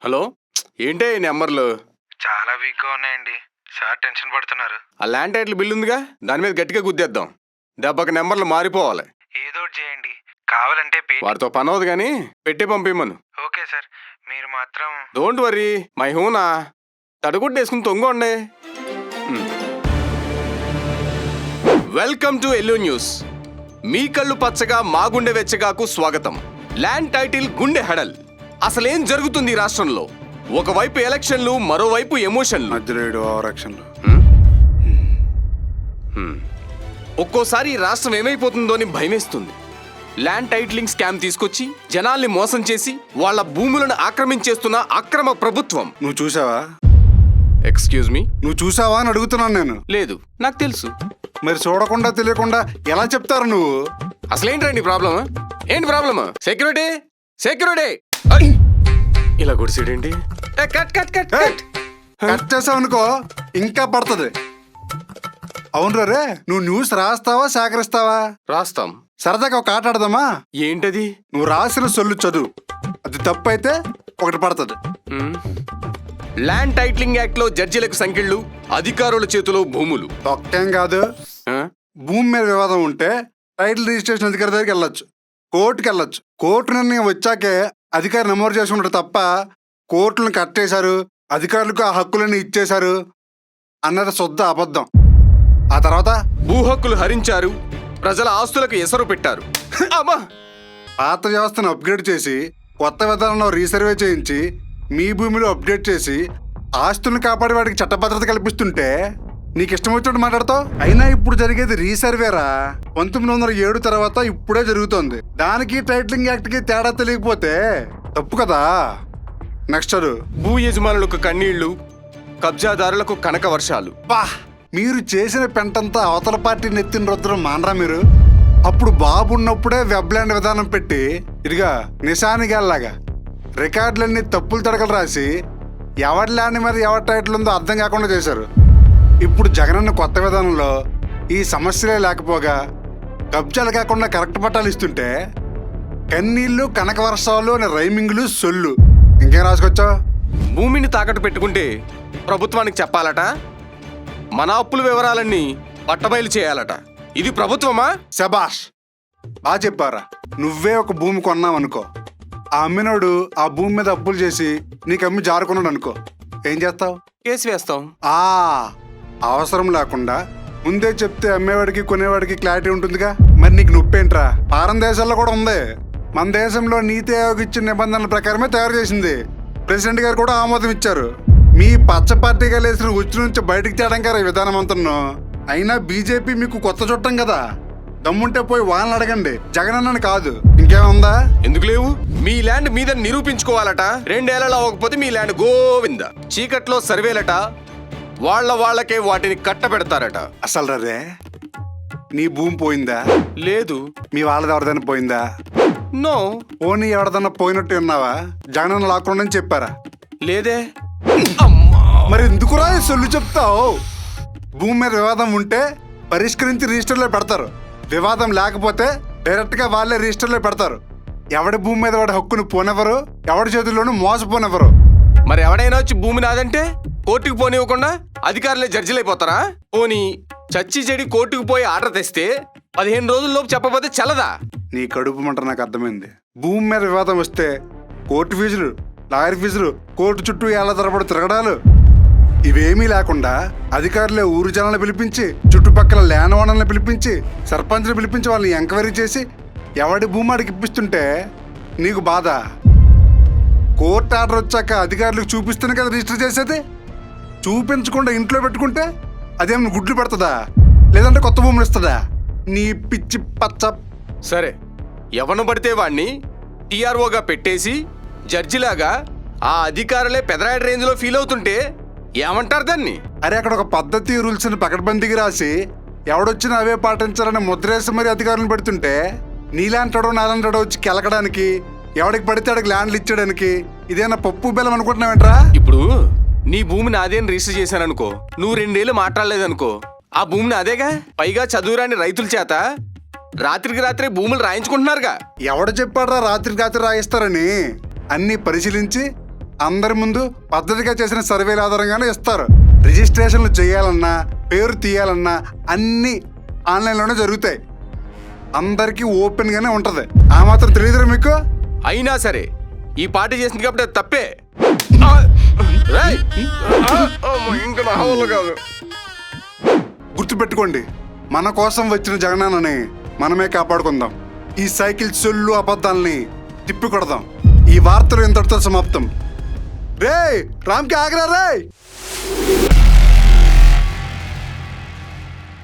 Hello, ఏంటే ఈ నెంబర్లు? చాలా వీక్గా ఉన్నాయండి. సార్ టెన్షన్ పడుతున్నారు. ఆ ల్యాండ్ టైటిల్ బిల్ ఉందిగా, దాని మీద గట్టిగా గుద్దేద్దాం. దెబ్బకి నెంబర్లు మారిపోవాలి. ఏదో ఒకటి చేయండి. కావాలంటే వాడితో పని అవదు కానీ పెట్టి పంపిమ్మను. ఓకే సార్, మీరు మాత్రం డోంట్ వరీ, మై హూనా. తడుగుడ్డేసుకుని తొంగండి. Welcome to yellow news. మీ కళ్ళు పచ్చగా మా గుండె వెచ్చగాకు స్వాగతం. ల్యాండ్ టైటిల్ గుండె హెడల్. అసలేం జరుగుతుంది ఈ రాష్ట్రంలో? ఒకవైపు ఎలక్షన్లు, మరోవైపు ఎమోషన్లు. ఒక్కోసారి ఈ రాష్ట్రం ఏమైపోతుందో అని భయమేస్తుంది. ల్యాండ్ టైటిలింగ్ స్కామ్ తీసుకొచ్చి జనాల్ని మోసం చేసి వాళ్ళ భూములను ఆక్రమించేస్తున్న అక్రమ ప్రభుత్వం. నువ్వు చూసావా? ఎక్స్క్యూజ్ మీ, నువ్వు చూసావా అని అడుగుతున్నాను నేను. లేదు, నాకు తెలుసు. మరి చూడకుండా తెలియకుండా ఎలా చెప్తారు నువ్వు? అసలేంటండి ప్రాబ్లమ్? ఏంటి ప్రాబ్లమ్? Security, security! ఇలా గుడిసేడేంటి? Cut cut cut cut cut చేసావు అనుకో ఇంకా పడుతుంది. అవును రే, నువ్వు న్యూస్ రాస్తావా సేకరిస్తావా? రాస్తాం. సరదాగా ఒక ఆట ఆడదామా? ఏంటది? నువ్వు రాసిన సొల్లు చదువు, అది తప్పు అయితే ఒకటి పడుతుంది. ల్యాండ్ టైటిలింగ్ యాక్ట్ లో జడ్జిలకు సంఖ్యలు, అధికారుల చేతిలో భూములు. ఒక్కేం కాదు, భూమి మీద వివాదం ఉంటే టైటిల్ రిజిస్ట్రేషన్ అధికారి దగ్గరికి వెళ్ళొచ్చు, కోర్టుకి వెళ్ళొచ్చు. కోర్టు నిర్ణయం వచ్చాకే అధికారి నమోదు చేసుకుంటారు తప్ప కోర్టులను కట్టేశారు, అధికారులకు ఆ హక్కులన్నీ ఇచ్చేశారు అన్నది శుద్ధ అబద్ధం. ఆ తర్వాత భూ హక్కులు హరించారు, ప్రజల ఆస్తులకు ఎసరు పెట్టారు. పాత వ్యవస్థను అప్గ్రేడ్ చేసి కొత్త విధానంలో రీసర్వే చేయించి మీ భూమిలో అప్డేట్ చేసి ఆస్తులను కాపాడే వాడికి చట్టభద్రత కల్పిస్తుంటే నీకు ఇష్టం వచ్చినట్టు మాట్లాడతావు. అయినా ఇప్పుడు జరిగేది రీసర్వేరా. 1907 తర్వాత ఇప్పుడే జరుగుతోంది. దానికి టైటిలింగ్ యాక్ట్ కి తేడా తెలియకపోతే తప్పు కదా. నెక్స్ట్ భూ యజమానులకు కన్నీళ్లు, కబ్జాదారులకు కనక వర్షాలు. బా, మీరు చేసిన పెంటంతా అవతల పార్టీ నెత్తిన రుద్రం మానరా మీరు? అప్పుడు బాబు ఉన్నప్పుడే వెబ్లాండ్ విధానం పెట్టి ఇదిగా నిశానిగాల్లాగా రికార్డులన్నీ తప్పులు తడకలు రాసి ఎవరి ల్యాండ్ మీద ఎవరి టైటిల్ ఉందో అర్థం కాకుండా చేశారు. ఇప్పుడు జగనన్న కొత్త విధానంలో ఈ సమస్యలే లేకపోగా కబ్జాలు కాకుండా కరెక్ట్ పట్టాలు ఇస్తుంటే కన్నీళ్లు, కనక వర్షాలు అనే రైమింగ్లు, సొల్లు ఇంకేం రాసుకొచ్చావు? భూమిని తాకట్టు పెట్టుకుంటే ప్రభుత్వానికి చెప్పాలట, మన అప్పుల వివరాలన్నీ పట్టబయలు చేయాలట. ఇది ప్రభుత్వమా? శబాష్, బాగా చెప్పారా. నువ్వే ఒక భూమి కొన్నావనుకో, ఆ అమ్మినోడు ఆ భూమి మీద అప్పులు చేసి నీకు అమ్మి జారుకున్నాడు అనుకో, ఏం చేస్తావు? కేసు వేస్తాం. అవసరం లేకుండా ముందే చెప్తే అమ్మేవాడికి కొనేవాడికి క్లారిటీ ఉంటుందిగా. మరి నీకు నొప్పేంట్రా? ఫారెన్ దేశాల్లో కూడా ఉంది. మన దేశంలో నీతి ఆయోగ్ ఇచ్చిన నిబంధనల ప్రకారమే తయారు చేసింది. ప్రెసిడెంట్ గారు కూడా ఆమోదం ఇచ్చారు. మీ పచ్చ పార్టీగా లేసిన ఉచ్చు నుంచి బయటికి తేడం గారు ఈ విధానం అంతా. అయినా బీజేపీ మీకు కొత్త చుట్టం కదా, దమ్ముంటే పోయి వాళ్ళని అడగండి, జగనన్నని కాదు. ఇంకేముందా? ఎందుకు లేవు? మీ ల్యాండ్ మీద నిరూపించుకోవాలట. 2 ఏళ్లలో అవ్వకపోతే మీ ల్యాండ్ గోవింద. చీకట్లో సర్వేలట, వాళ్ళకే వాటిని కట్టబెడతారట. అసలు రే, నీ భూమి పోయిందా? లేదు. మీ వాళ్ళది ఎవరిదైనా పోయిందా? నో. పోనీ ఎవరిదన్నా పోయినట్టు ఉన్నావా? జగనన్న లాక్కుండా అని చెప్పారా? లేదే. మరి ఎందుకురా సొల్లు చెప్తావు? భూమి మీద వివాదం ఉంటే పరిష్కరించి రిజిస్టర్లో పెడతారు. వివాదం లేకపోతే డైరెక్ట్ గా వాళ్ళే రిజిస్టర్లో పెడతారు. ఎవడి భూమి మీద వాడి హక్కును పోనెవరు, ఎవడి చేతుల్లోనూ మోసపోనెవరు. మరి ఎవడైనా వచ్చి భూమి నాదంటే కోర్టుకు పోనివ్వకుండా అధికారులే జడ్జిలైపోతారా? పోనీ చచ్చి చెడి కోర్టుకు పోయి ఆర్డర్ తెస్తే 15 రోజుల్లోపు చెప్పబోతే చల్లదా? నీ కడుపు మంట నాకు అర్థమైంది. భూమి మీద వివాదం వస్తే కోర్టు ఫీజులు, లాయర్ ఫీజులు, కోర్టు చుట్టూ ఏళ్ల తరబడి తిరగడాలు, ఇవేమీ లేకుండా అధికారులే ఊరు జనాలను పిలిపించి, చుట్టుపక్కల ల్యాండ్ ఓనర్లను పిలిపించి, సర్పంచ్ని పిలిపించి వాళ్ళని ఎంక్వైరీ చేసి ఎవడి భూమి ఆడికి ఇప్పిస్తుంటే నీకు బాధ. కోర్టు ఆర్డర్ వచ్చాక అధికారులకు చూపిస్తేనే కదా రిజిస్టర్ చేసేది. చూపించకుండా ఇంట్లో పెట్టుకుంటే అదేమన్నా గుడ్లు పెడుతుందా, లేదంటే కొత్త భూములు ఇస్తుందా? నీ పిచ్చి పచ్చ. సరే, ఎవను పడితే వాణ్ణి టీఆర్ఓగా పెట్టేసి జడ్జిలాగా ఆ అధికారులే పెదరాయడ రేంజ్లో ఫీల్ అవుతుంటే ఏమంటారు దాన్ని? అరే, అక్కడ ఒక పద్ధతి రూల్స్ ని పకడ్బందీకి రాసి ఎవడొచ్చినా అవే పాటించాలని ముద్రేసి మరి అధికారులను పెడుతుంటే నీలాంటాడో నాలంటాడో వచ్చి కెలకడానికి, ఎవడికి పడితే అడికి ల్యాండ్లు ఇచ్చడానికి ఇదేనా పప్పు బెల్లం అనుకుంటున్నావేంట్రా? ఇప్పుడు నీ భూమి నాదేని రిజిస్టర్ చేశాననుకో, నువ్వు 2 ఏళ్ళు మాట్లాడలేదనుకో, ఆ భూమిని అదేగా. పైగా చదువురాని రైతుల చేత రాత్రికి రాత్రే భూములు రాయించుకుంటున్నారుగా. ఎవడు చెప్పాడ్రా రాత్రికి రాత్రి రాయిస్తారని? అన్ని పరిశీలించి అందరి ముందు పద్ధతిగా చేసిన సర్వేల ఆధారంగానే ఇస్తారు. రిజిస్ట్రేషన్లు చేయాలన్నా పేరు తీయాలన్నా అన్నీ ఆన్లైన్లోనే జరుగుతాయి. అందరికీ ఓపెన్గానే ఉంటుంది. ఆ మాత్రం తెలియదురా మీకు? అయినా సరే ఈ పార్టీ చేసింది కాబట్టి అది తప్పే. రేయ్! ఇంకా నా వల్ల కాదు. గుర్తుపెట్టుకోండి, మన కోసం వచ్చిన జగనన్నని మనమే కాపాడుకుందాం. ఈ సైకిల్ సొల్లు అబద్ధాలని తిప్పికొడదాం. ఈ వార్తలు ఇంతటితో సమాప్తం. రేయ్, రామ్కి ఆగరా రేయ్.